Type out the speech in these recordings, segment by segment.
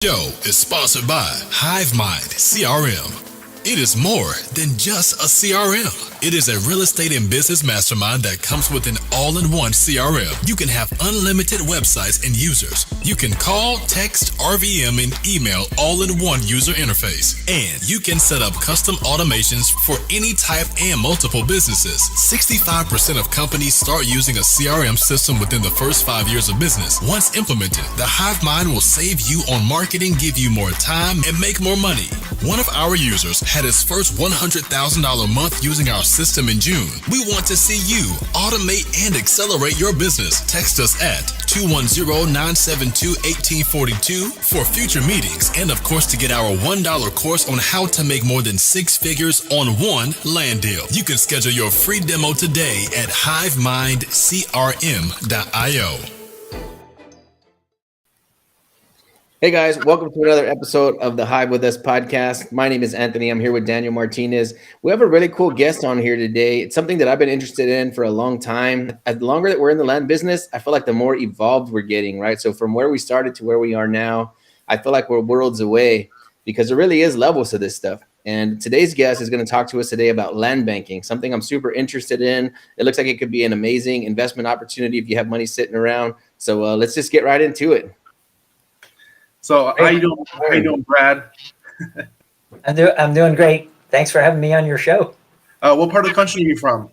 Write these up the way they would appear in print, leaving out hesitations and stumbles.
Show is sponsored by HiveMind CRM. It is more than just a CRM. It is a real estate and business mastermind that comes with an all-in-one CRM. You can have unlimited websites and users. You can call, text, RVM, and email all in one user interface. And you can set up custom automations for any type and multiple businesses. 65% of companies start using a CRM system within the first 5 years of business. Once implemented, the HiveMind will save you on marketing, give you more time, and make more money. One of our users had his first $100,000 month using our system in June. We want to see you automate and accelerate your business. Text us at 210-972-1842 for future meetings, and of course to get our $1 course on how to make more than 6 figures on one land deal. You can schedule your free demo today at hivemindcrm.io. Hey guys, welcome to another episode of the Hive with Us podcast. My name is Anthony. I'm here with Daniel Martinez. We have a really cool guest on here today. It's something that I've been interested in for a long time. The longer that we're in the land business, I feel like the more evolved we're getting, right? So from where we started to where we are now, I feel like we're worlds away because there really is levels to this stuff. And today's guest is going to talk to us today about land banking, something I'm super interested in. It looks like it could be an amazing investment opportunity if you have money sitting around. So let's just get right into it. So how you doing, Brad? I'm doing great. Thanks for having me on your show. What part of the country are you from?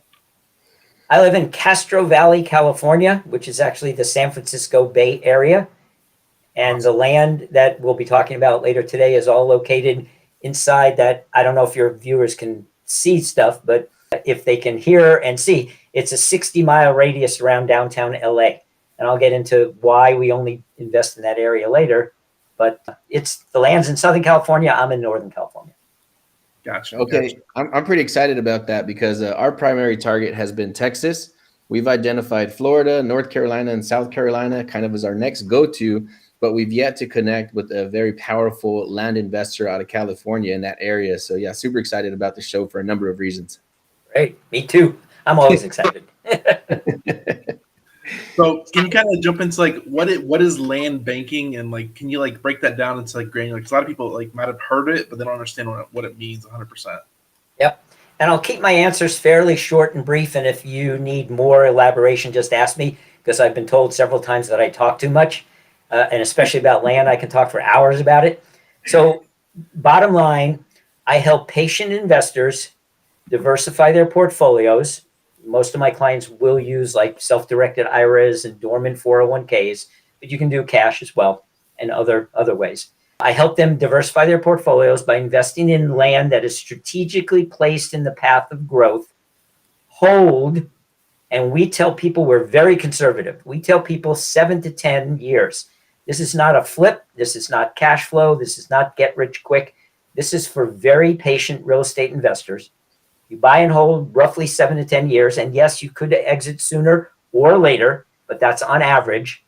I live in Castro Valley, California, which is actually the San Francisco Bay Area. And the land that we'll be talking about later today is all located inside that. I don't know if your viewers can see stuff, but if they can hear and see, it's a 60-mile radius around downtown LA. And I'll get into why we only invest in that area later. But it's the land's in Southern California. I'm in Northern California. Gotcha. Okay. Gotcha. I'm pretty excited about that because our primary target has been Texas. We've identified Florida, North Carolina, and South Carolina kind of as our next go-to, but we've yet to connect with a very powerful land investor out of California in that area. So yeah, super excited about the show for a number of reasons. Great. Me too. I'm always excited. So can you kind of jump into like what is land banking, and like can you like break that down into like granular? Because a lot of people like might have heard it, but they don't understand what it means 100%. Yep. And I'll keep my answers fairly short and brief. And if you need more elaboration, just ask me, because I've been told several times that I talk too much, and especially about land, I can talk for hours about it. So bottom line, I help patient investors diversify their portfolios. Most of my clients will use like self-directed IRAs and dormant 401ks, but you can do cash as well and other ways. I help them diversify their portfolios by investing in land that is strategically placed in the path of growth, hold, and we tell people we're very conservative. We tell people 7 to 10 years. This is not a flip. This is not cash flow. This is not get rich quick. This is for very patient real estate investors. You buy and hold roughly 7 to 10 years. And yes, you could exit sooner or later, but that's on average.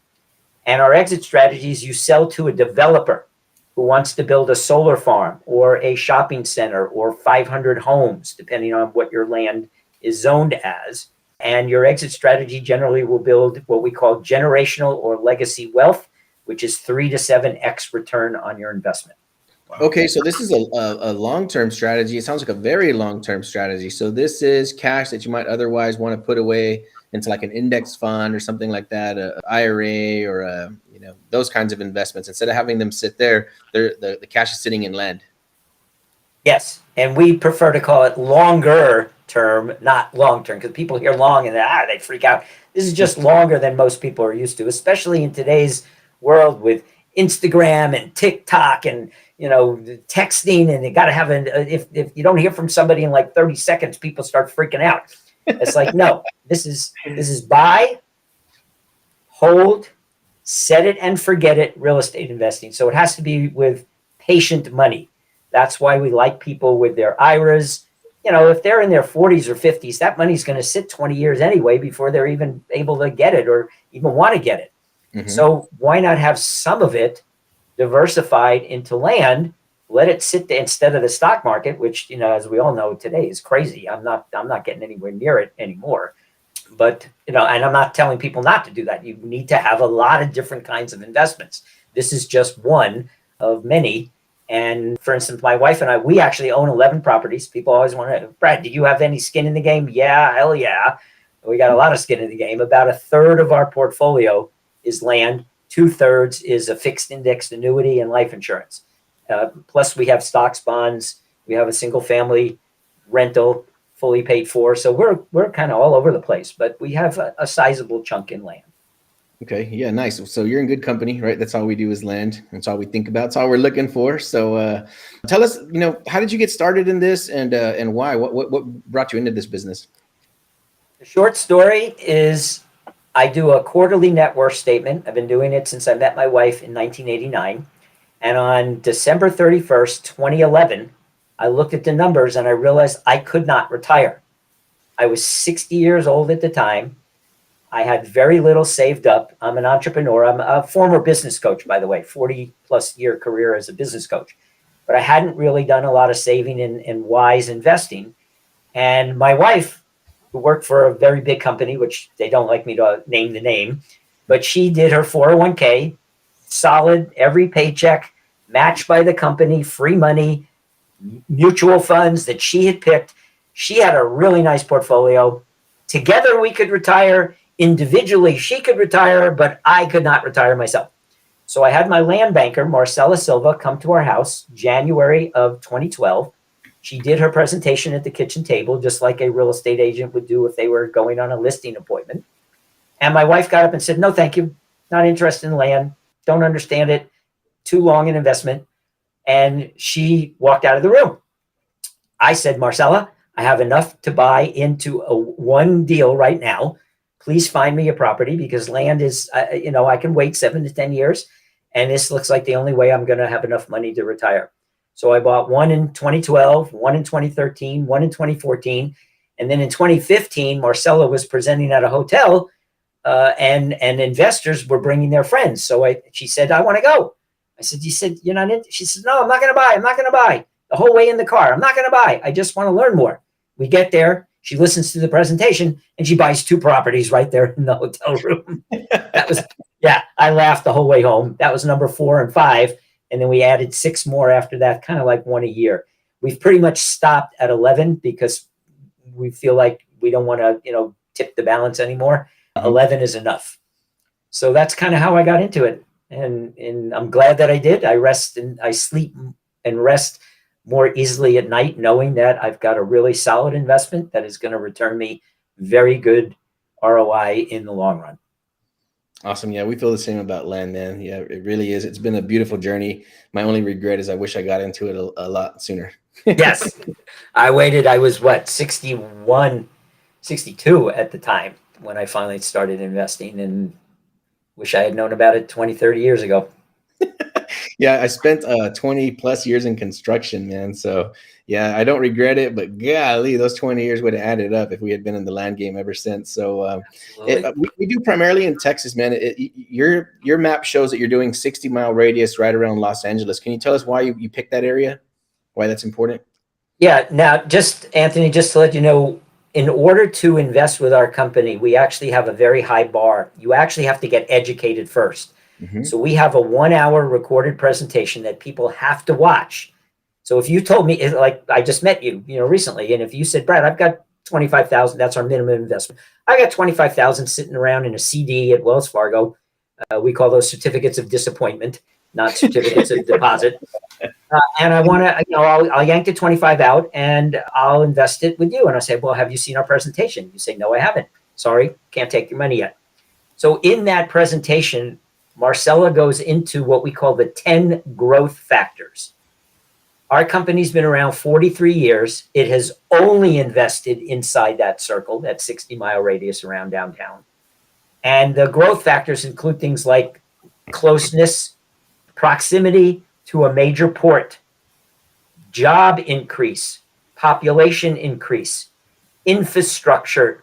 And our exit strategies, you sell to a developer who wants to build a solar farm or a shopping center or 500 homes, depending on what your land is zoned as. And your exit strategy generally will build what we call generational or legacy wealth, which is 3 to 7x return on your investment. Wow. Okay, so this is a long-term strategy. It sounds like a very long-term strategy. So this is cash that you might otherwise want to put away into like an index fund or something like that, a IRA or those kinds of investments. Instead of having them sit there, the cash is sitting in land. Yes, and we prefer to call it longer term, not long term, because people hear long and they freak out. This is just longer than most people are used to, especially in today's world with Instagram and TikTok and texting, and you got to have if you don't hear from somebody in like 30 seconds, people start freaking out. It's like, no, this is buy, hold, set it and forget it real estate investing. So it has to be with patient money. That's why we like people with their IRAs. If they're in their 40s or 50s, that money's going to sit 20 years anyway before they're even able to get it or even want to get it. Mm-hmm. So why not have some of it diversified into land, let it sit there instead of the stock market, which, as we all know today is crazy. I'm not getting anywhere near it anymore. But, and I'm not telling people not to do that. You need to have a lot of different kinds of investments. This is just one of many. And for instance, my wife and I, we actually own 11 properties. People always want to, Brad, do you have any skin in the game? Yeah, hell yeah. We got a lot of skin in the game. About a third of our portfolio is land. 2/3 is a fixed indexed annuity and life insurance. Plus we have stocks, bonds. We have a single family rental fully paid for. So we're kind of all over the place, but we have a sizable chunk in land. Okay. Yeah. Nice. So you're in good company, right? That's all we do is land. That's all we think about. That's all we're looking for. So tell us, how did you get started in this and why? What brought you into this business? The short story is I do a quarterly net worth statement. I've been doing it since I met my wife in 1989. And on December 31st, 2011, I looked at the numbers and I realized I could not retire. I was 60 years old at the time. I had very little saved up. I'm an entrepreneur. I'm a former business coach, by the way, 40 plus year career as a business coach. But I hadn't really done a lot of saving and wise investing. And my wife, who worked for a very big company, which they don't like me to name the name, but she did her 401k, solid, every paycheck, matched by the company, free money, mutual funds that she had picked. She had a really nice portfolio. Together we could retire. Individually, she could retire, but I could not retire myself. So I had my land banker, Marcella Silva, come to our house January of 2012. She did her presentation at the kitchen table, just like a real estate agent would do if they were going on a listing appointment. And my wife got up and said, no, thank you. Not interested in land. Don't understand it. Too long an investment. And she walked out of the room. I said, Marcella, I have enough to buy into one deal right now. Please find me a property because land is, I can wait 7 to 10 years. And this looks like the only way I'm going to have enough money to retire. So I bought one in 2012, one in 2013, one in 2014. And then in 2015, Marcella was presenting at a hotel and investors were bringing their friends. So she said, I want to go. I said, you said you're not in? She said, no, I'm not going to buy. I'm not going to buy. The whole way in the car. I'm not going to buy. I just want to learn more. We get there. She listens to the presentation and she buys 2 properties right there in the hotel room. I laughed the whole way home. That was number 4 and 5. And then we added 6 more after that, kind of like one a year. We've pretty much stopped at 11 because we feel like we don't want to, tip the balance anymore. 11 is enough. So that's kind of how I got into it. And I'm glad that I did. I sleep and rest more easily at night, knowing that I've got a really solid investment that is going to return me very good ROI in the long run. Awesome. Yeah, we feel the same about land, man. Yeah, it really is. It's been a beautiful journey. My only regret is I wish I got into it a lot sooner. Yes. I waited. I was 61, 62 at the time when I finally started investing, and wish I had known about it 20, 30 years ago. Yeah, I spent 20 plus years in construction, man. So yeah, I don't regret it, but golly, those 20 years would have added up if we had been in the land game ever since. So we do primarily in Texas, man. Your map shows that you're doing 60-mile radius right around Los Angeles. Can you tell us why you picked that area? Why that's important? Yeah. Now, Anthony, just to let you know, in order to invest with our company, we actually have a very high bar. You actually have to get educated first. Mm-hmm. So we have a 1-hour recorded presentation that people have to watch. So if you told me, like I just met you, recently, and if you said, Brad, I've got 25,000, that's our minimum investment. I got 25,000 sitting around in a CD at Wells Fargo. We call those certificates of disappointment, not certificates of deposit. And I want to, I'll yank the 25 out and I'll invest it with you. And I say, well, have you seen our presentation? You say, no, I haven't. Sorry, can't take your money yet. So in that presentation, Marcella goes into what we call the 10 growth factors. Our company's been around 43 years. It has only invested inside that circle, that 60-mile radius around downtown. And the growth factors include things like closeness, proximity to a major port, job increase, population increase, infrastructure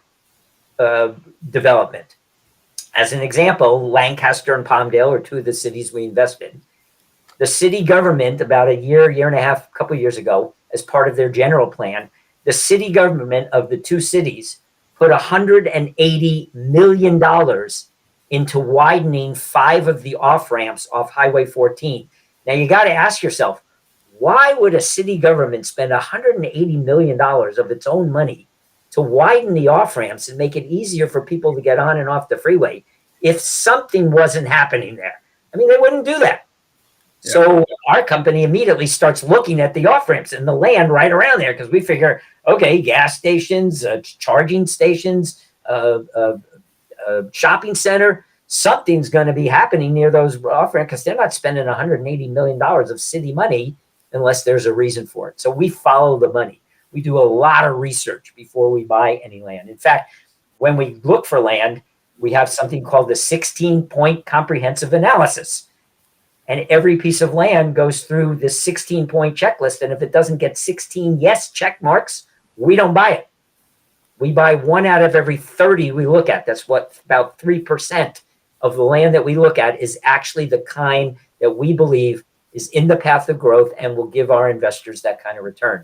development. As an example, Lancaster and Palmdale are 2 of the cities we invest in. The city government, about a year and a half, a couple of years ago, as part of their general plan, the city government of the 2 cities put $180 million into widening 5 of the off-ramps off Highway 14. Now you got to ask yourself, why would a city government spend $180 million of its own money to widen the off ramps and make it easier for people to get on and off the freeway if something wasn't happening there? I mean, they wouldn't do that. Yeah. So our company immediately starts looking at the off ramps and the land right around there because we figure, okay, gas stations, charging stations, shopping center, something's going to be happening near those off ramps because they're not spending $180 million of city money unless there's a reason for it. So we follow the money. We do a lot of research before we buy any land. In fact, when we look for land, we have something called the 16-point comprehensive analysis. And every piece of land goes through this 16-point checklist. And if it doesn't get 16 yes check marks, we don't buy it. We buy 1 out of every 30 we look at. That's what about 3% of the land that we look at is actually the kind that we believe is in the path of growth and will give our investors that kind of return.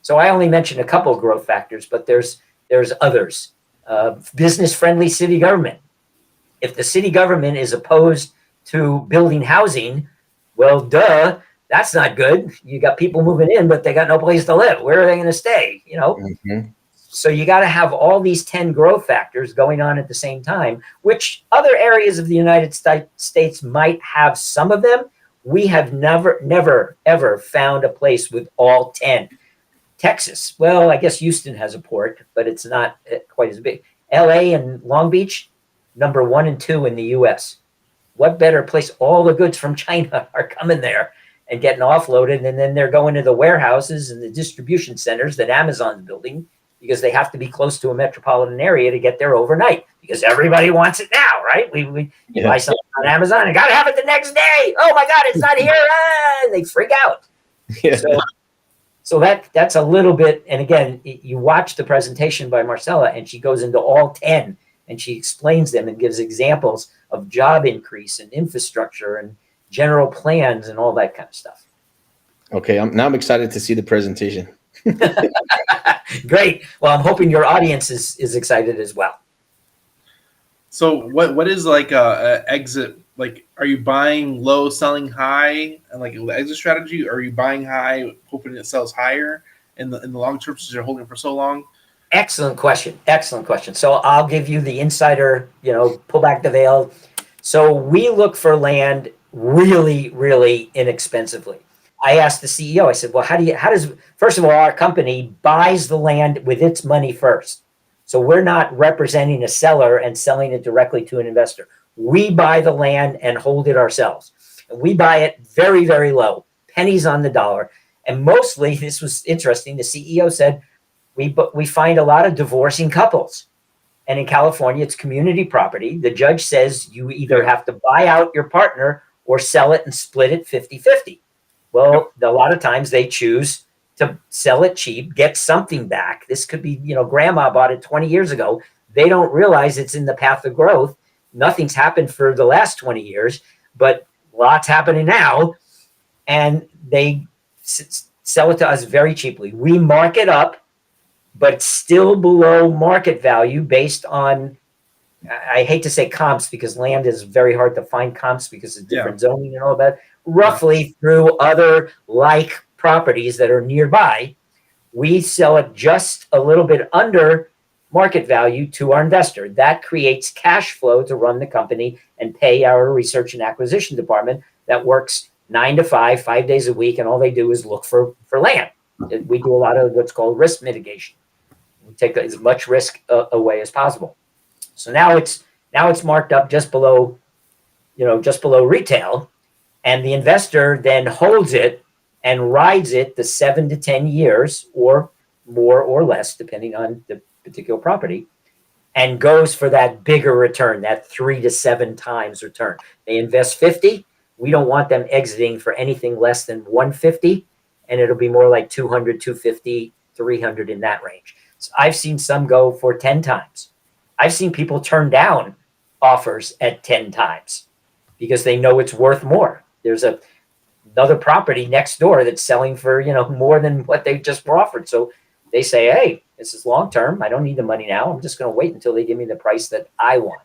So I only mentioned a couple of growth factors, but there's others. Business-friendly city government. If the city government is opposed to building housing, well, duh, that's not good. You got people moving in, but they got no place to live. Where are they going to stay? You know? Mm-hmm. So you got to have all these 10 growth factors going on at the same time, which other areas of the United States might have some of them. We have never, ever found a place with all 10. Texas, well, I guess Houston has a port, but it's not quite as big. LA and Long Beach, number 1 and 2 in the US. What better place? All the goods from China are coming there and getting offloaded, and then they're going to the warehouses and the distribution centers that Amazon's building because they have to be close to a metropolitan area to get there overnight because everybody wants it now, right? We buy something on Amazon and got to have it the next day. Oh my God, it's not here. And they freak out. Yeah. So that's a little bit, and again, you watch the presentation by Marcella and she goes into all 10 and she explains them and gives examples of job increase and infrastructure and general plans and all that kind of stuff. Okay, I'm excited to see the presentation. Great. Well, I'm hoping your audience is excited as well. So what is like a exit? Like, are you buying low, selling high, and like the exit strategy? Or are you buying high, hoping it sells higher in the long term since you're holding for so long? Excellent question. So I'll give you the insider, pull back the veil. So we look for land really, really inexpensively. I asked the CEO, I said, well, how does, first of all, our company buys the land with its money first. So we're not representing a seller and selling it directly to an investor. We buy the land and hold it ourselves. And we buy it very, very low, pennies on the dollar. And mostly, this was interesting, the CEO said, we find a lot of divorcing couples. And in California, it's community property. The judge says you either have to buy out your partner or sell it and split it 50-50. Well, a lot of times they choose to sell it cheap, get something back. This could be, grandma bought it 20 years ago. They don't realize it's in the path of growth. Nothing's happened for the last 20 years, but lots happening now. And they sell it to us very cheaply. We mark it up, but it's still below market value based on, I hate to say comps because land is very hard to find comps because of different zoning and all that. Roughly through other like properties that are nearby, we sell it just a little bit under market value to our investor. That creates cash flow to run the company and pay our research and acquisition department that works 9 to 5, 5 days a week, and all they do is look for land. We do a lot of what's called risk mitigation. We take as much risk away as possible. So now it's marked up just below retail. And the investor then holds it and rides it the 7 to 10 years or more or less, depending on the particular property, and goes for that bigger return, that 3 to 7 times return. They invest 50. We don't want them exiting for anything less than 150, and it'll be more like 200, 250, 300 in that range. So I've seen some go for 10 times. I've seen people turn down offers at 10 times because they know it's worth more. There's another property next door that's selling for, more than what they just were offered. So they say, hey, this is long-term. I don't need the money now. I'm just going to wait until they give me the price that I want.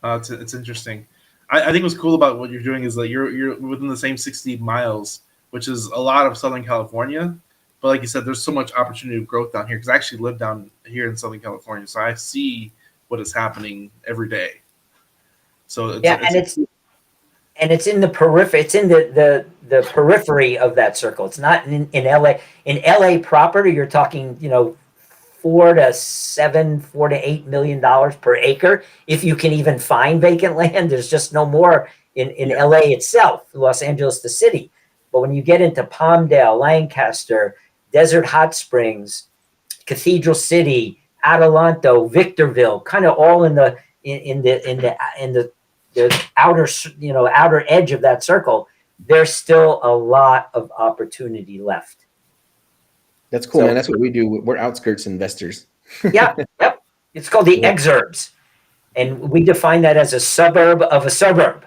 It's interesting. I think what's cool about what you're doing is that you're within the same 60 miles, which is a lot of Southern California. But like you said, there's so much opportunity of growth down here because I actually live down here in Southern California, so I see what is happening every day. So it's in the periphery. It's in the periphery of that circle. It's not in LA. In LA proper, you're talking, $4 to $8 million per acre. If you can even find vacant land, there's just no more in LA itself, Los Angeles, the city. But when you get into Palmdale, Lancaster, Desert Hot Springs, Cathedral City, Adelanto, Victorville, kind of all in the outer edge of that circle, there's still a lot of opportunity left. That's cool, man. That's what we do. We're outskirts investors. Yep. It's called the exurbs. And we define that as a suburb of a suburb.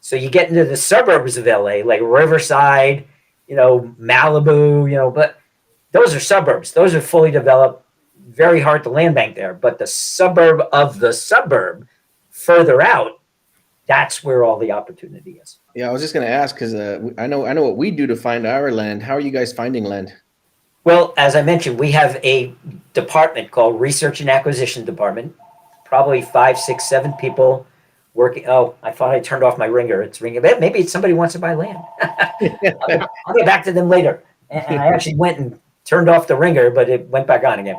So you get into the suburbs of LA, like Riverside, Malibu, but those are suburbs. Those are fully developed, very hard to land bank there. But the suburb of the suburb, further out, that's where all the opportunity is. Yeah, I was just going to ask because I know what we do to find our land. How are you guys finding land? Well, as I mentioned, we have a department called Research and Acquisition Department, probably 5, 6, 7 people working. Oh, I thought I turned off my ringer. It's ringing. Maybe somebody wants to buy land. I'll get back to them later. And I actually went and turned off the ringer, but it went back on again.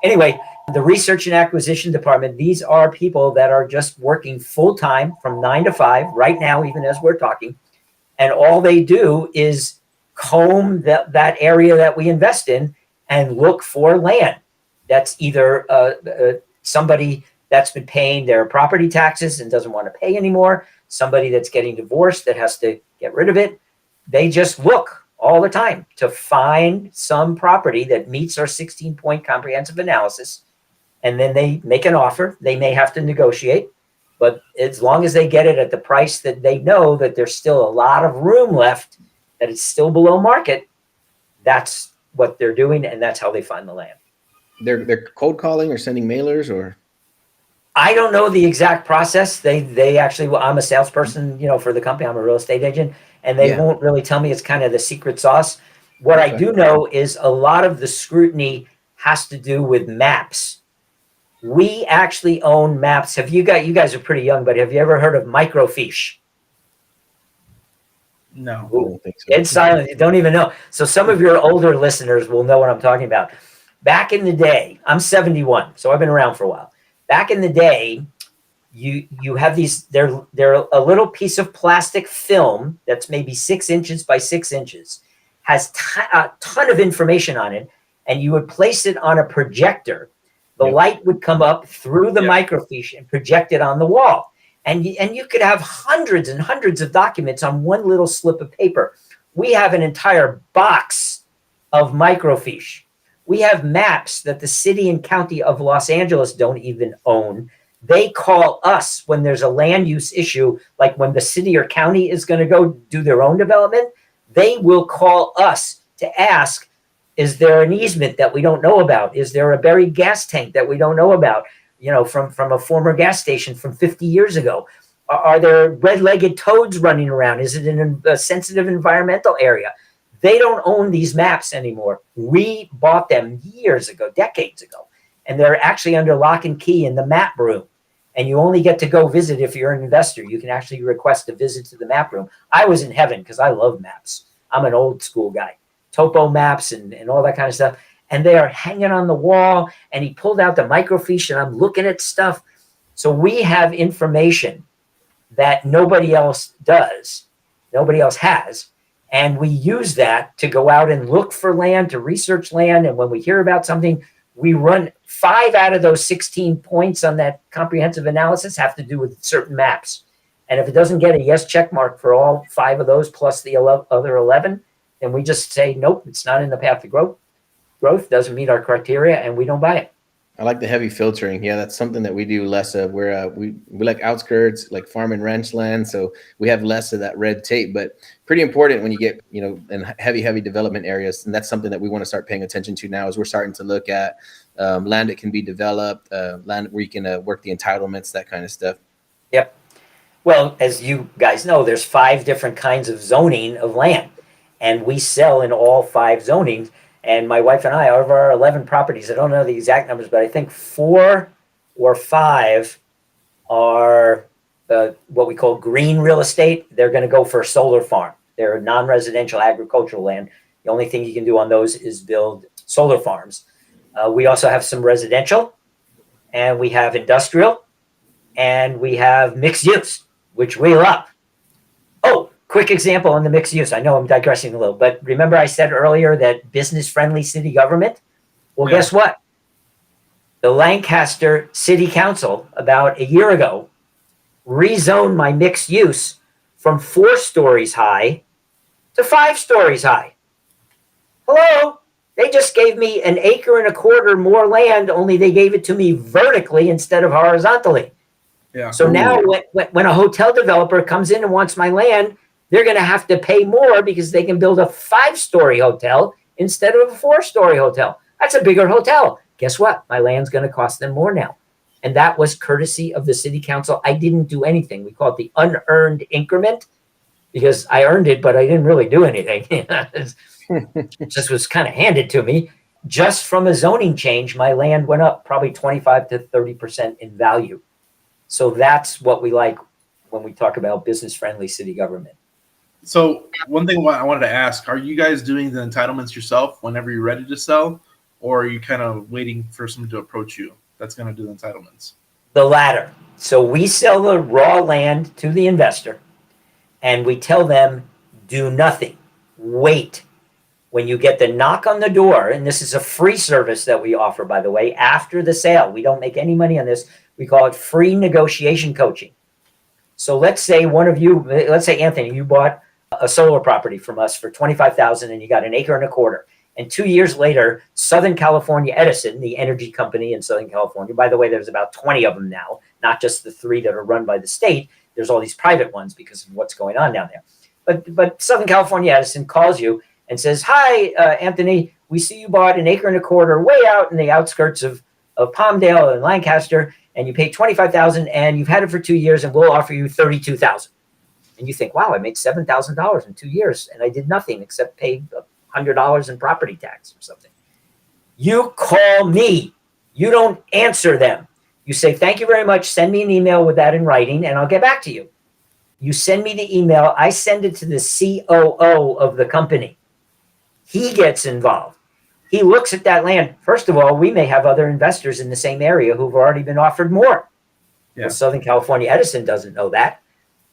Anyway, the Research and Acquisition Department, these are people that are just working full time from 9 to 5 right now, even as we're talking. And all they do is comb that area that we invest in and look for land that's either somebody that's been paying their property taxes and doesn't want to pay anymore, somebody that's getting divorced that has to get rid of it. They just look all the time to find some property that meets our 16-point comprehensive analysis, and then they make an offer. They may have to negotiate, but as long as they get it at the price that they know that there's still a lot of room left, that it's still below market, that's what they're doing, and that's how they find the land. They're cold calling or sending mailers, or I don't know the exact process. They actually, well, I'm a salesperson, for the company. I'm a real estate agent, and they won't really tell me. It's kind of the secret sauce. What I do know is a lot of the scrutiny has to do with maps. We actually own maps. You guys are pretty young, but have you ever heard of microfiche? No. I don't think so. It's silent. You don't even know. So some of your older listeners will know what I'm talking about. Back in the day, I'm 71, so I've been around for a while. Back in the day, you have these, they're a little piece of plastic film that's maybe 6 inches by 6 inches, has a ton of information on it, and you would place it on a projector. The light would come up through the microfiche and project it on the wall. And you could have hundreds and hundreds of documents on one little slip of paper. We have an entire box of microfiche. We have maps that the city and county of Los Angeles don't even own. They call us when there's a land use issue, like when the city or county is going to go do their own development. They will call us to ask, is there an easement that we don't know about? Is there a buried gas tank that we don't know about? From a former gas station from 50 years ago. Are there red-legged toads running around? Is it in a sensitive environmental area? They don't own these maps anymore. We bought them years ago, decades ago, and they're actually under lock and key in the map room. And you only get to go visit if you're an investor. You can actually request a visit to the map room. I was in heaven because I love maps. I'm an old school guy. Topo maps and all that kind of stuff. And they are hanging on the wall, and he pulled out the microfiche, and I'm looking at stuff. So we have information that nobody else does, nobody else has, and we use that to go out and look for land, to research land, and when we hear about something, we run 5 out of those 16 points on that comprehensive analysis have to do with certain maps. And if it doesn't get a yes check mark for all 5 of those plus the other 11, then we just say, nope, it's not in the path to growth. Growth doesn't meet our criteria, and we don't buy it. I like the heavy filtering. Yeah, that's something that we do less of. We like outskirts, like farm and ranch land, so we have less of that red tape. But pretty important when you get in heavy development areas, and that's something that we want to start paying attention to now. As we're starting to look at land that can be developed, land where you can work the entitlements, that kind of stuff. Yep. Well, as you guys know, there's 5 different kinds of zoning of land, and we sell in all 5 zonings. And my wife and I, out of our 11 properties, I don't know the exact numbers, but I think 4 or 5 are what we call green real estate. They're going to go for a solar farm. They're non-residential agricultural land. The only thing you can do on those is build solar farms. We also have some residential, and we have industrial, and we have mixed use, which we love. Oh, quick example on the mixed use. I know I'm digressing a little, but remember I said earlier that business-friendly city government? Well, Yeah. guess what? The Lancaster City Council, about a year ago, rezoned my mixed use from 4 stories high to 5 stories high. Hello? They just gave me 1.25 acres more land, only they gave it to me vertically instead of horizontally. Yeah. So now when a hotel developer comes in and wants my land, they're going to have to pay more because they can build a 5-story hotel instead of a 4-story hotel. That's a bigger hotel. Guess what? My land's going to cost them more now. And that was courtesy of the city council. I didn't do anything. We call it the unearned increment because I earned it, but I didn't really do anything. It just was kind of handed to me. Just from a zoning change, my land went up probably 25 to 30% in value. So that's what we like when we talk about business-friendly city government. So one thing I wanted to ask, are you guys doing the entitlements yourself whenever you're ready to sell, or are you kind of waiting for someone to approach you that's going to do the entitlements? The latter. So we sell the raw land to the investor, and we tell them, do nothing. Wait. When you get the knock on the door, and this is a free service that we offer, by the way, after the sale, we don't make any money on this. We call it free negotiation coaching. So let's say let's say Anthony, you bought a solar property from us for $25,000 and you got 1.25 acres. And 2 years later, Southern California Edison, the energy company in Southern California, by the way, there's about 20 of them now, not just the 3 that are run by the state. There's all these private ones because of what's going on down there. But Southern California Edison calls you and says, hi, Anthony, we see you bought 1.25 acres way out in the outskirts of Palmdale and Lancaster, and you paid $25,000 and you've had it for 2 years and we'll offer you $32,000. And you think, wow, I made $7,000 in 2 years and I did nothing except pay $100 in property tax or something. You call me. You don't answer them. You say, thank you very much. Send me an email with that in writing and I'll get back to you. You send me the email. I send it to the COO of the company. He gets involved. He looks at that land. First of all, we may have other investors in the same area who've already been offered more. Yeah. Well, Southern California Edison doesn't know that.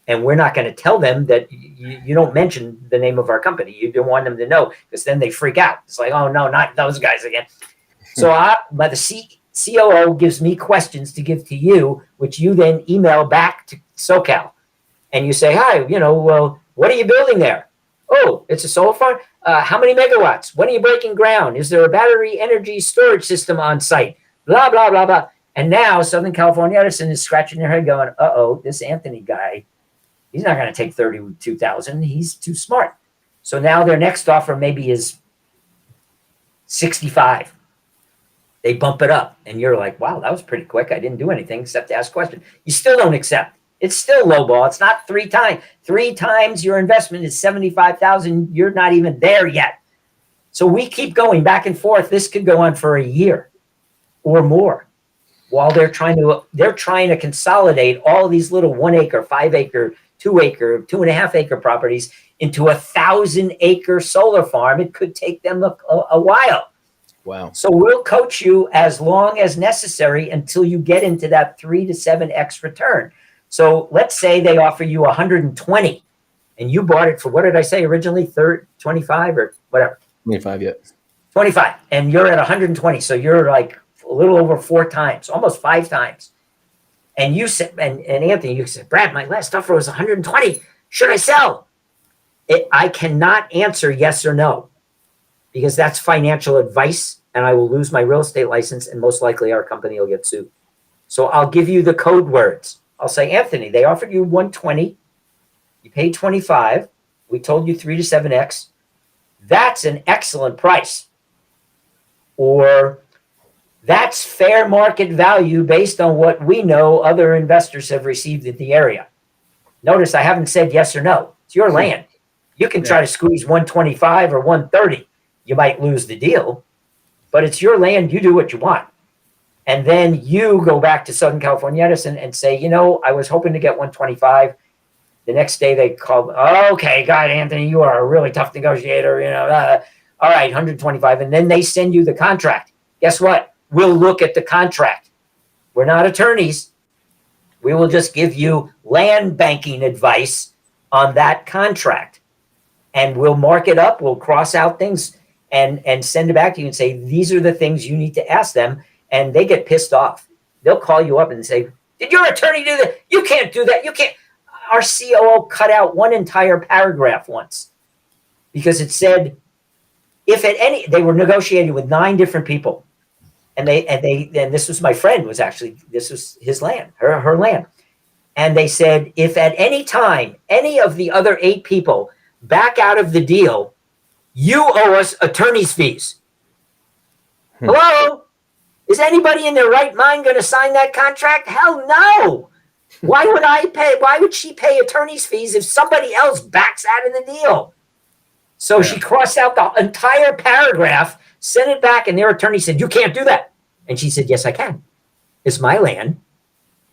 And we're not going to tell them that you don't mention the name of our company. You don't want them to know because then they freak out. It's like, oh, no, not those guys again. So the COO gives me questions to give to you, which you then email back to SoCal. And you say, hi, well, what are you building there? Oh, it's a solar farm. How many megawatts? When are you breaking ground? Is there a battery energy storage system on site? Blah, blah, blah, blah. And now Southern California Edison is scratching their head going, uh-oh, this Anthony guy, he's not going to take $32,000. He's too smart. So now their next offer maybe is $65,000. They bump it up. And you're like, wow, that was pretty quick. I didn't do anything except to ask questions. You still don't accept. It's still lowball. It's not 3 times. 3 times your investment is $75,000. You're not even there yet. So we keep going back and forth. This could go on for a year or more while they're trying to consolidate all these little 1 acre, 5 acre, 2 acre, 2.5 acre properties into 1,000-acre solar farm. It could take them a while. Wow. So we'll coach you as long as necessary until you get into that 3 to 7x return. So let's say they offer you 120 and you bought it for, what did I say originally? 25 or whatever. 25, yeah. 25. And you're at 120. So you're like a little over 4 times, almost 5 times. And you said, and Anthony, you said, Brad, my last offer was 120. Should I sell? I cannot answer yes or no because that's financial advice and I will lose my real estate license and most likely our company will get sued. So I'll give you the code words. I'll say, Anthony, they offered you 120. You paid 25. We told you 3 to 7x. That's an excellent price. Or that's fair market value based on what we know other investors have received in the area. Notice I haven't said yes or no. It's your land. You can try to squeeze 125 or 130. You might lose the deal, but it's your land. You do what you want. And then you go back to Southern California Edison and say, I was hoping to get 125. The next day they call, okay, God, Anthony, you are a really tough negotiator. All right, 125. And then they send you the contract. Guess what? We'll look at the contract. We're not attorneys. We will just give you land banking advice on that contract. And we'll mark it up. We'll cross out things and send it back to you and say, these are the things you need to ask them. And they get pissed off. They'll call you up and say, did your attorney do that? You can't do that. You can't. Our COO cut out one entire paragraph once because it said, they were negotiating with 9 different people. And this was my friend this was his land, her land. And they said, if at any time, any of the other 8 people back out of the deal, you owe us attorney's fees. Hello? Is anybody in their right mind going to sign that contract? Hell no. Why would she pay attorney's fees if somebody else backs out of the deal? So she crossed out the entire paragraph, sent it back, and their attorney said, you can't do that. And she said, yes, I can. It's my land.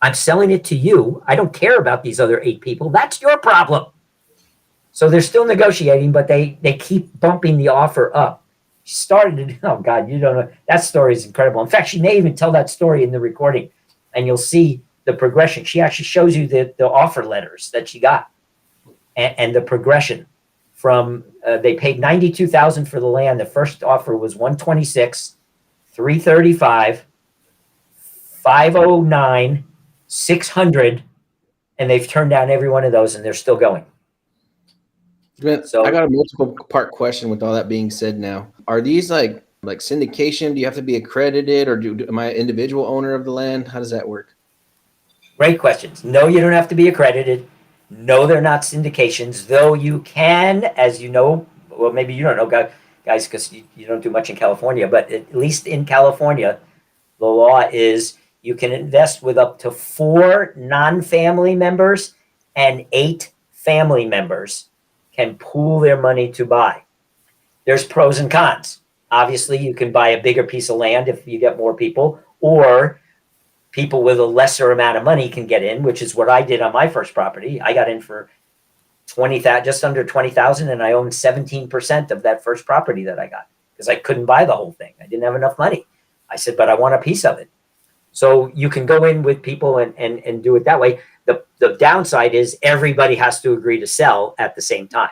I'm selling it to you. I don't care about these other 8 people. That's your problem. So they're still negotiating, but they keep bumping the offer up. She started, oh God, you don't know. That story is incredible. In fact, she may even tell that story in the recording, and you'll see the progression. She actually shows you the offer letters that she got and the progression from, they paid $92,000 for the land. The first offer was 126, 335, 509, 600, and they've turned down every one of those, and they're still going. So I got a multiple part question with all that being said now. Are these like syndication? Do you have to be accredited, or am I an individual owner of the land? How does that work? Great questions. No, you don't have to be accredited. No, they're not syndications, though you can, as you know, well, maybe you don't know, guys, because you don't do much in California, but at least in California, the law is you can invest with up to 4 non-family members and 8 family members can pool their money to buy. There's pros and cons. Obviously, you can buy a bigger piece of land if you get more people, or people with a lesser amount of money can get in, which is what I did on my first property. I got in for just under 20,000, and I owned 17% of that first property that I got because I couldn't buy the whole thing. I didn't have enough money. I said, but I want a piece of it. So you can go in with people and do it that way. The downside is everybody has to agree to sell at the same time.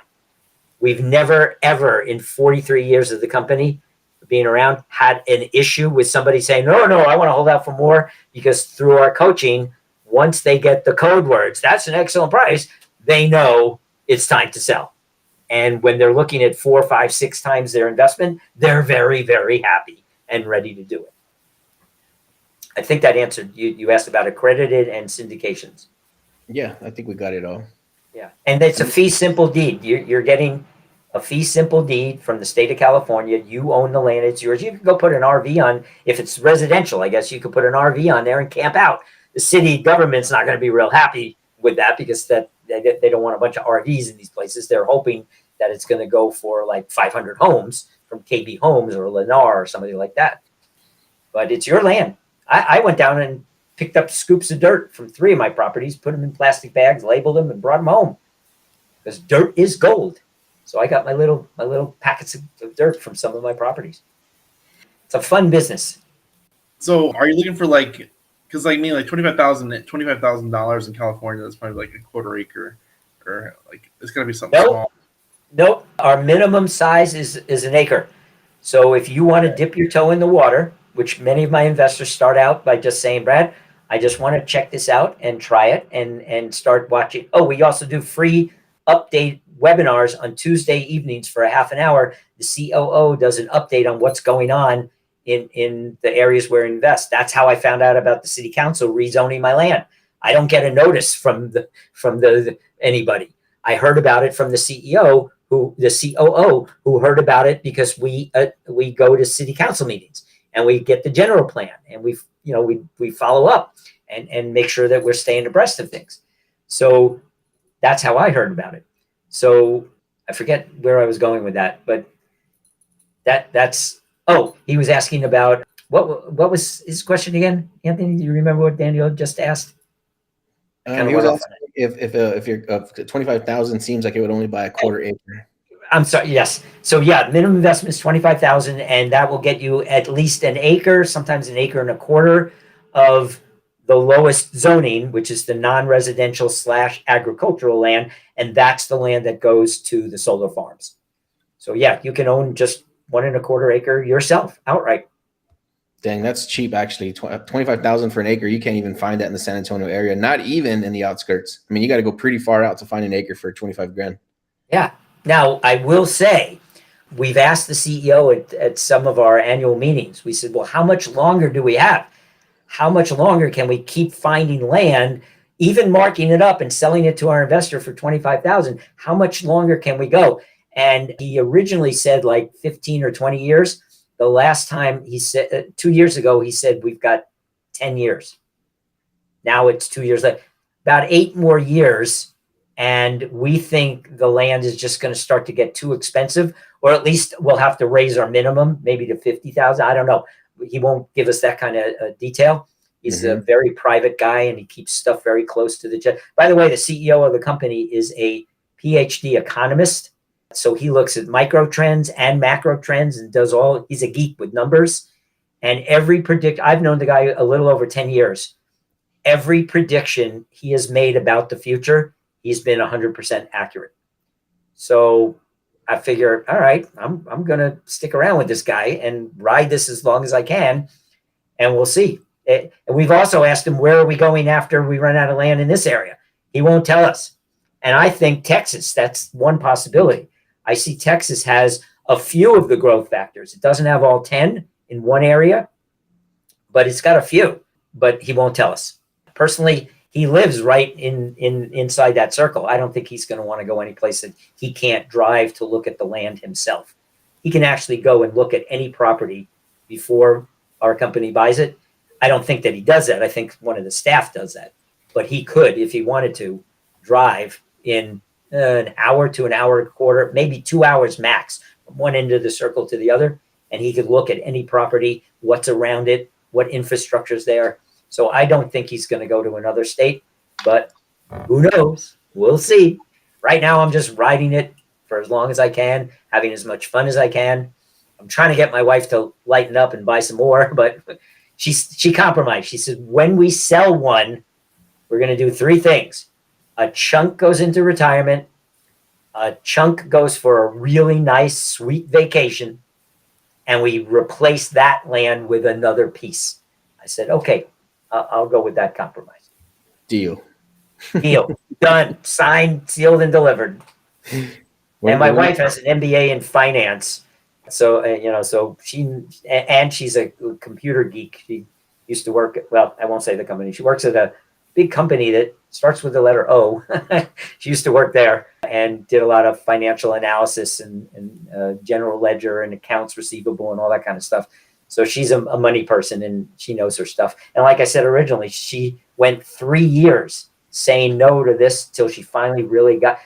We've never, ever in 43 years of the company being around had an issue with somebody saying, no, I want to hold out for more, because through our coaching, once they get the code words, that's an excellent price, they know it's time to sell. And when they're looking at 4, 5, 6 times their investment, they're very, very happy and ready to do it. I think that answered you asked about accredited and syndications. Yeah, I think we got it all. Yeah. And it's a fee simple deed. You're getting a fee simple deed from the state of California. You own the land. It's yours. You can go put an RV on. If it's residential, I guess you could put an RV on there and camp out. The city government's not going to be real happy with that, because that they don't want a bunch of RVs in these places. They're hoping that it's going to go for like 500 homes from KB Homes or Lennar or somebody like that. But it's your land. I went down and picked up scoops of dirt from 3 of my properties, put them in plastic bags, labeled them, and brought them home, because dirt is gold. So I got my little packets of dirt from some of my properties. It's a fun business. So are you looking for because like me, like $25,000 in California, that's probably like a quarter acre, or like it's gonna be something small. Nope. Our minimum size is an acre. So if you want to dip your toe in the water, which many of my investors start out by just saying, Brad, I just want to check this out and try it and start watching. Oh, we also do free update webinars on Tuesday evenings for a half an hour. The COO does an update on what's going on in the areas where I invest. That's how I found out about the city council rezoning my land. I don't get a notice from anybody. I heard about it from the COO who heard about it because we go to city council meetings and we get the general plan, and we follow up and make sure that we're staying abreast of things. So That's how I heard about it. So I forget where I was going with that, but that's, oh, he was asking about, what was his question again? Anthony, do you remember what Daniel just asked? He was asking if 25,000 seems like it would only buy a quarter acre. I'm sorry. Yes. So yeah, minimum investment is 25,000, and that will get you at least an acre, sometimes an acre and a quarter of the lowest zoning, which is the non-residential / agricultural land, and that's the land that goes to the solar farms. So yeah, you can own just 1 1/4 acre yourself outright. Dang, that's cheap actually. 25,000 for an acre. You can't even find that in the San Antonio area, not even in the outskirts. I mean, you got to go pretty far out to find an acre for 25 grand. Yeah. Now, I will say, we've asked the CEO at some of our annual meetings. We said, well, how much longer do we have? How much longer can we keep finding land, even marking it up and selling it to our investor for 25,000? How much longer can we go? And he originally said like 15 or 20 years. The last time he said 2 years ago, he said, we've got 10 years. Now it's 2 years later, about 8 more years. And we think the land is just going to start to get too expensive, or at least we'll have to raise our minimum, maybe to 50,000. I don't know. He won't give us that kind of detail. He's a very private guy, and he keeps stuff very close to the chest. By the way, the CEO of the company is a PhD economist. So he looks at micro trends and macro trends and he's a geek with numbers. And I've known the guy a little over 10 years. Every prediction he has made about the future, he's been 100% accurate. So I figure, all right, I'm going to stick around with this guy and ride this as long as I can, and we'll see. And we've also asked him, where are we going after we run out of land in this area? He won't tell us. And I think Texas, that's one possibility. I see Texas has a few of the growth factors. It doesn't have all 10 in one area, but it's got a few, but he won't tell us. Personally, he lives right inside that circle. I don't think he's going to want to go any place that he can't drive to look at the land himself. He can actually go and look at any property before our company buys it. I don't think that he does that. I think one of the staff does that. But he could, if he wanted to, drive in an hour to an hour and a quarter, maybe 2 hours max, from one end of the circle to the other. And he could look at any property, what's around it, what infrastructure's there. So I don't think he's going to go to another state, but who knows? We'll see. Right now, I'm just riding it for as long as I can, having as much fun as I can. I'm trying to get my wife to lighten up and buy some more, but she compromised. She said, when we sell one, we're going to do 3 things. A chunk goes into retirement. A chunk goes for a really nice, sweet vacation. And we replace that land with another piece. I said, okay, I'll go with that compromise. Deal. Done. Signed, sealed, and delivered. And my wife has an MBA in finance. So, she's a computer geek. She used to work I won't say the company. She works at a big company that starts with the letter O. She used to work there and did a lot of financial analysis and general ledger and accounts receivable and all that kind of stuff. So she's a money person, and she knows her stuff. And like I said originally, she went 3 years saying no to this till she finally really got.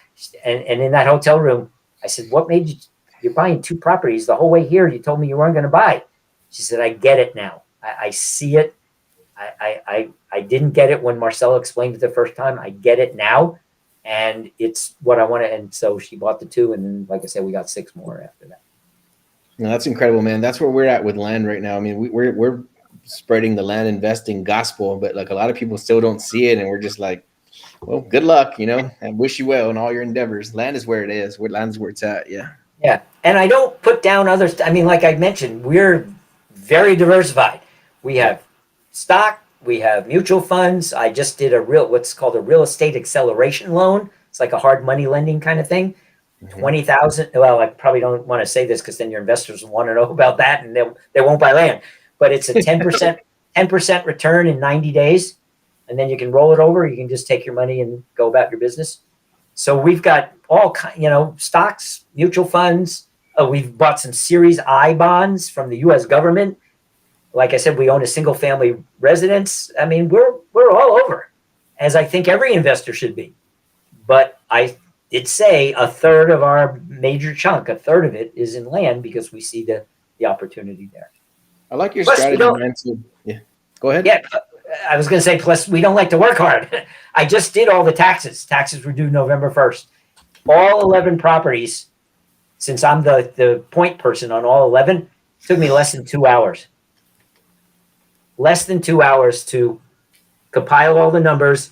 And in that hotel room, I said, what made you're buying 2 properties the whole way here? You told me you weren't going to buy. She said, I get it now. I see it. I didn't get it when Marcelo explained it the first time. I get it now, and it's what I want to. And so she bought the 2, and then, like I said, we got 6 more after that. No, that's incredible, man. That's where we're at with land right now. I mean, we're spreading the land investing gospel, but like a lot of people still don't see it, and we're just like, well, good luck, and wish you well in all your endeavors. Land is where it is. Land is where it's at. Yeah. Yeah, and I don't put down others. I mean, like I mentioned, we're very diversified. We have stock, we have mutual funds. I just did what's called a real estate acceleration loan. It's like a hard money lending kind of thing. 20,000. Well, I probably don't want to say this because then your investors want to know about that, and they won't buy land. But it's a 10% return in 90 days, and then you can roll it over. You can just take your money and go about your business. So we've got all stocks, mutual funds. We've bought some Series I bonds from the U.S. government. Like I said, we own a single family residence. I mean, we're all over, as I think every investor should be. But I did say a third of our major chunk, a third of it is in land because we see the opportunity there. I like your Plus, strategy, man. So, yeah, go ahead. Yeah, I was going to say, plus we don't like to work hard. I just did all the taxes. Taxes were due November 1st. All 11 properties, since I'm the point person on all 11, took me less than 2 hours. Less than 2 hours to compile all the numbers,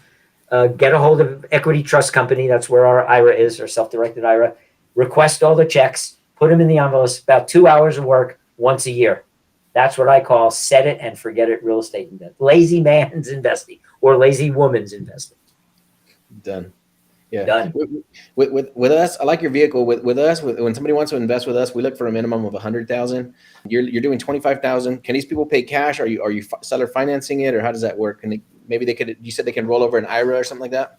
get a hold of Equity Trust Company. That's where our IRA is, our self-directed IRA. Request all the checks, put them in the envelopes. About 2 hours of work once a year. That's what I call set it and forget it real estate investing. Lazy man's investing or lazy woman's investing. Done. Yeah. Done. With us, I like your vehicle. With us, when somebody wants to invest with us, we look for a minimum of 100,000. You're doing 25,000. Can these people pay cash? Are you seller financing it, or how does that work? And maybe they could. You said they can roll over an IRA or something like that.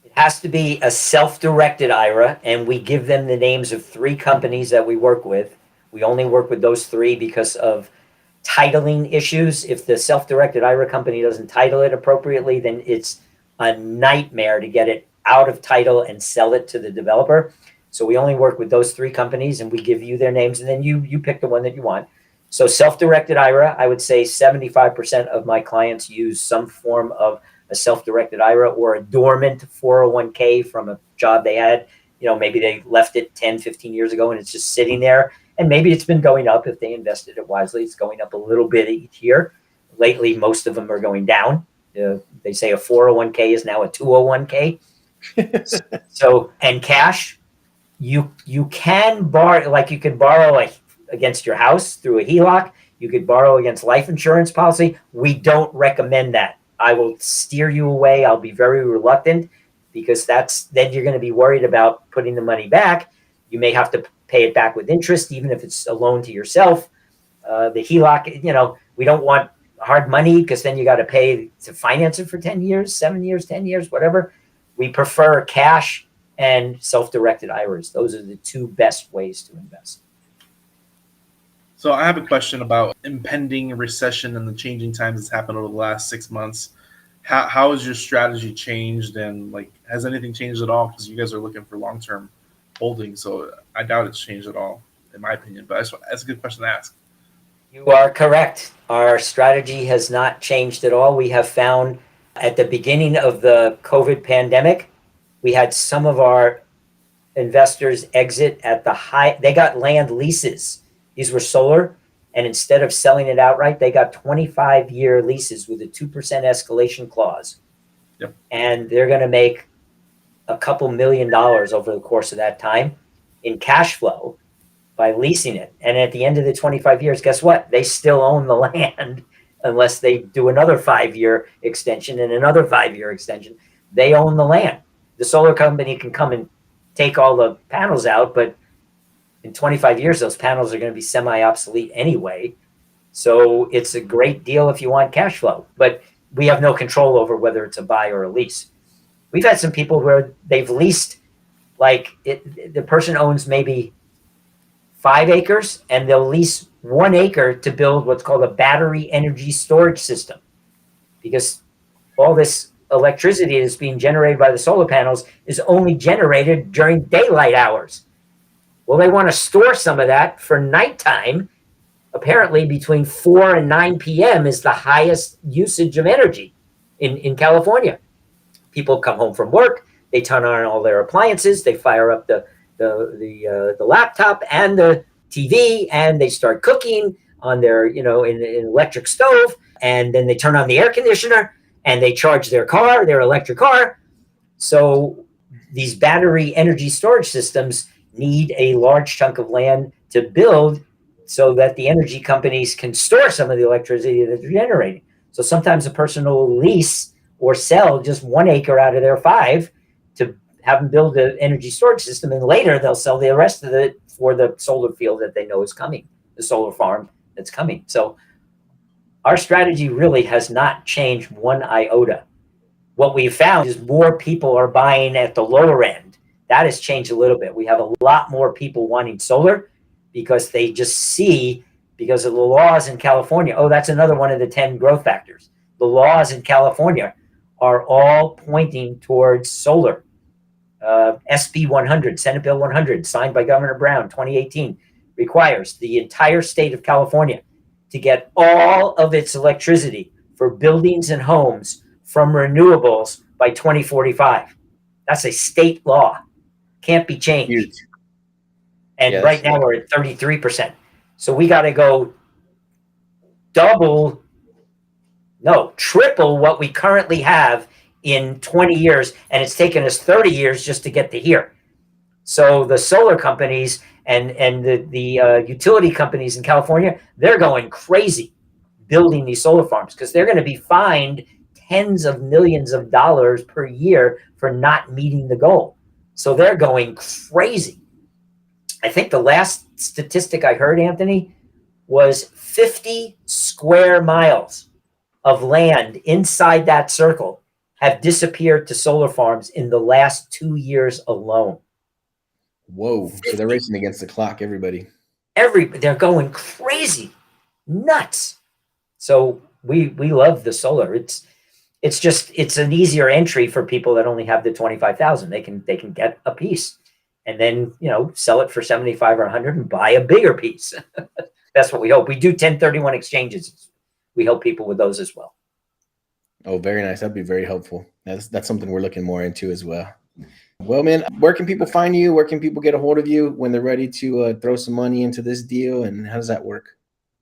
It has to be a self-directed IRA, and we give them the names of 3 companies that we work with. We only work with those 3 because of titling issues. If the self-directed IRA company doesn't title it appropriately, then it's a nightmare to get it out of title and sell it to the developer. So we only work with those 3 companies, and we give you their names, and then you pick the one that you want. So self-directed IRA, I would say 75% of my clients use some form of a self-directed IRA or a dormant 401k from a job they had. Maybe they left it 10, 15 years ago and it's just sitting there. And maybe it's been going up if they invested it wisely. It's going up a little bit each year. Lately, most of them are going down. They say a 401k is now a 201k. So, and cash, you can borrow, like you could borrow like against your house through a HELOC. You could borrow against life insurance policy. We don't recommend that. I will steer you away. I'll be very reluctant because then you're going to be worried about putting the money back. You may have to pay it back with interest, even if it's a loan to yourself. The HELOC, we don't want hard money because then you got to pay to finance it for 10 years, 7 years, 10 years, whatever. We prefer cash and self-directed IRAs. Those are the 2 best ways to invest. So I have a question about impending recession and the changing times that's happened over the last 6 months. How has your strategy changed, and has anything changed at all? Because you guys are looking for long-term holding, so I doubt it's changed at all, in my opinion. But that's a good question to ask. You are correct. Our strategy has not changed at all. We have found at the beginning of the COVID pandemic, we had some of our investors exit at the high. They got land leases. These were solar. And instead of selling it outright, they got 25-year leases with a 2% escalation clause. Yep. And they're going to make a couple $1 million over the course of that time in cash flow by leasing it. And at the end of the 25 years, guess what? They still own the land unless they do another 5-year extension and another 5-year extension. They own the land. The solar company can come and take all the panels out, but in 25 years, those panels are going to be semi-obsolete anyway. So it's a great deal if you want cash flow, but we have no control over whether it's a buy or a lease. We've had some people where they've leased, the person owns maybe 5 acres and they'll lease 1 acre to build what's called a battery energy storage system, because all this electricity that's being generated by the solar panels is only generated during daylight hours. Well, they want to store some of that for nighttime. Apparently, between 4 and 9 p.m. is the highest usage of energy in California. People come home from work, they turn on all their appliances, they fire up the laptop and the TV, and they start cooking on their, in an electric stove, and then they turn on the air conditioner and they charge their electric car. So these battery energy storage systems need a large chunk of land to build so that the energy companies can store some of the electricity that they're generating. So sometimes a person will lease or sell just 1 acre out of their 5 to have them build an energy storage system, and later they'll sell the rest of it for the solar field that they know is coming, the solar farm that's coming. So our strategy really has not changed 1 iota. What we've found is more people are buying at the lower end. That has changed a little bit. We have a lot more people wanting solar because they just see, because of the laws in California. Oh, that's another one of the 10 growth factors. The laws in California are all pointing towards solar. SB 100, Senate Bill 100, signed by Governor Brown, 2018, requires the entire state of California to get all of its electricity for buildings and homes from renewables by 2045. That's a state law. Can't be changed. Huge. And Yes. right now we're at 33%. So we got to go triple what we currently have in 20 years. And it's taken us 30 years just to get to here. So the solar companies and the utility companies in California, they're going crazy building these solar farms because they're going to be fined tens of millions of dollars per year for not meeting the goal. So they're going crazy. I think the last statistic I heard, Anthony, was 50 square miles of land inside that circle have disappeared to solar farms in the last 2 years alone. Whoa. So they're racing against the clock, everybody. They're going crazy, nuts. So we love the solar. It's an easier entry for people that only have the 25,000. They can get a piece and then, sell it for 75 or 100 and buy a bigger piece. That's what we hope. We do 1031 exchanges. We help people with those as well. Oh, very nice. That'd be very helpful. That's something we're looking more into as well. Well, man, where can people find you? Where can people get a hold of you when they're ready to throw some money into this deal? And how does that work?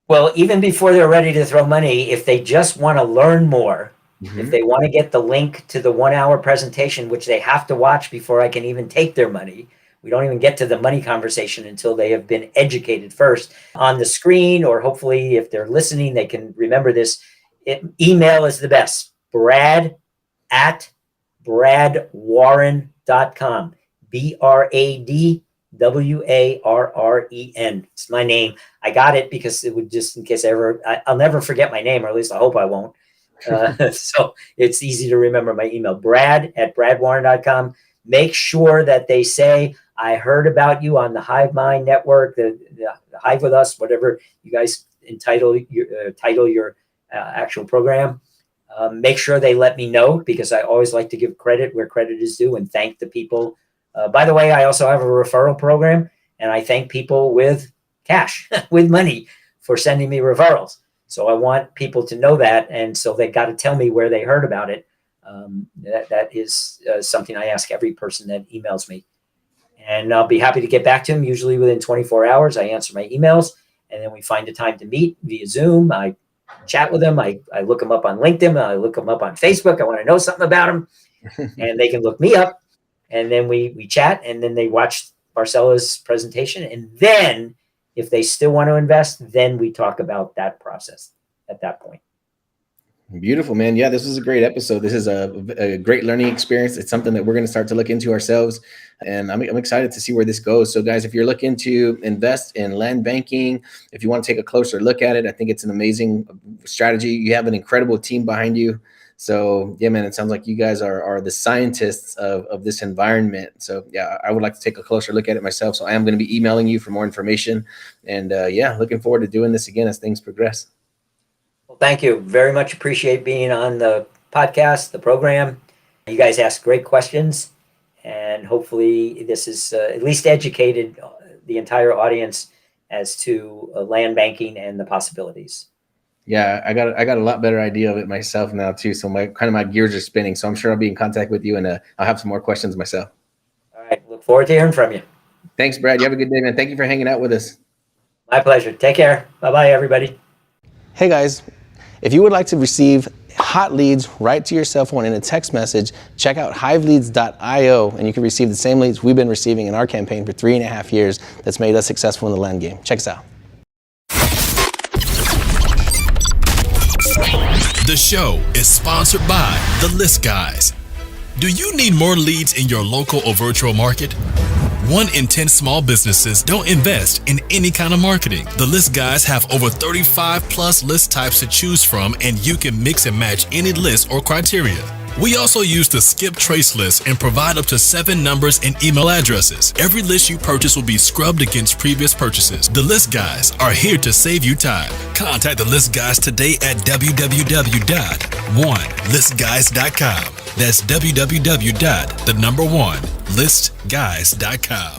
Well, even before they're ready to throw money, if they just want to learn more, if they want to get the link to the 1 hour presentation, which they have to watch before I can even take their money, we don't even get to the money conversation until they have been educated first on the screen, or hopefully if they're listening, they can remember this. Email is the best. Brad@bradwarren.com. BRADWARREN. It's my name. I got it because it would just in case I'll never forget my name, or at least I hope I won't. So it's easy to remember my email, Brad@bradwarren.com. Make sure that they say, I heard about you on the Hive Mind Network, the Hive with Us, whatever you guys title your actual program. Make sure they let me know, because I always like to give credit where credit is due and thank the people. By the way, I also have a referral program, and I thank people with cash, with money, for sending me referrals. So I want people to know that, and so they got to tell me where they heard about it. That is something I ask every person that emails me. And I'll be happy to get back to them. Usually within 24 hours, I answer my emails, and then we find a time to meet via Zoom. I chat with them. I look them up on LinkedIn. I look them up on Facebook. I want to know something about them, and they can look me up. And then we chat, and then they watch Marcella's presentation. And then if they still want to invest, then we talk about that process at that point. Beautiful, man. Yeah, this was a great episode. This is a great learning experience. It's something that we're going to start to look into ourselves, and I'm excited to see where this goes. So guys, if you're looking to invest in land banking, if you want to take a closer look at it, I think it's an amazing strategy. You have an incredible team behind you. So yeah, man, it sounds like you guys are the scientists of this environment. So yeah, I would like to take a closer look at it myself. So I am going to be emailing you for more information, and yeah, looking forward to doing this again as things progress. Well, thank you. Very much appreciate being on the podcast, the program. You guys ask great questions, and hopefully this is at least educated the entire audience as to land banking and the possibilities. Yeah, I got a lot better idea of it myself now too. So my gears are spinning. So I'm sure I'll be in contact with you, and I'll have some more questions myself. All right. Look forward to hearing from you. Thanks, Brad. You have a good day, man. Thank you for hanging out with us. My pleasure. Take care. Bye-bye, everybody. Hey guys, if you would like to receive hot leads right to your cell phone in a text message, check out hiveleads.io, and you can receive the same leads we've been receiving in our campaign for 3.5 years that's made us successful in the land game. Check us out. The show is sponsored by The List Guys. Do you need more leads in your local or virtual market? 1 in 10 small businesses don't invest in any kind of marketing. The List Guys have over 35 plus list types to choose from, and you can mix and match any list or criteria. We also use the Skip Trace list and provide up to 7 numbers and email addresses. Every list you purchase will be scrubbed against previous purchases. The List Guys are here to save you time. Contact The List Guys today at www.onelistguys.com. That's www.thenumber1listguys.com.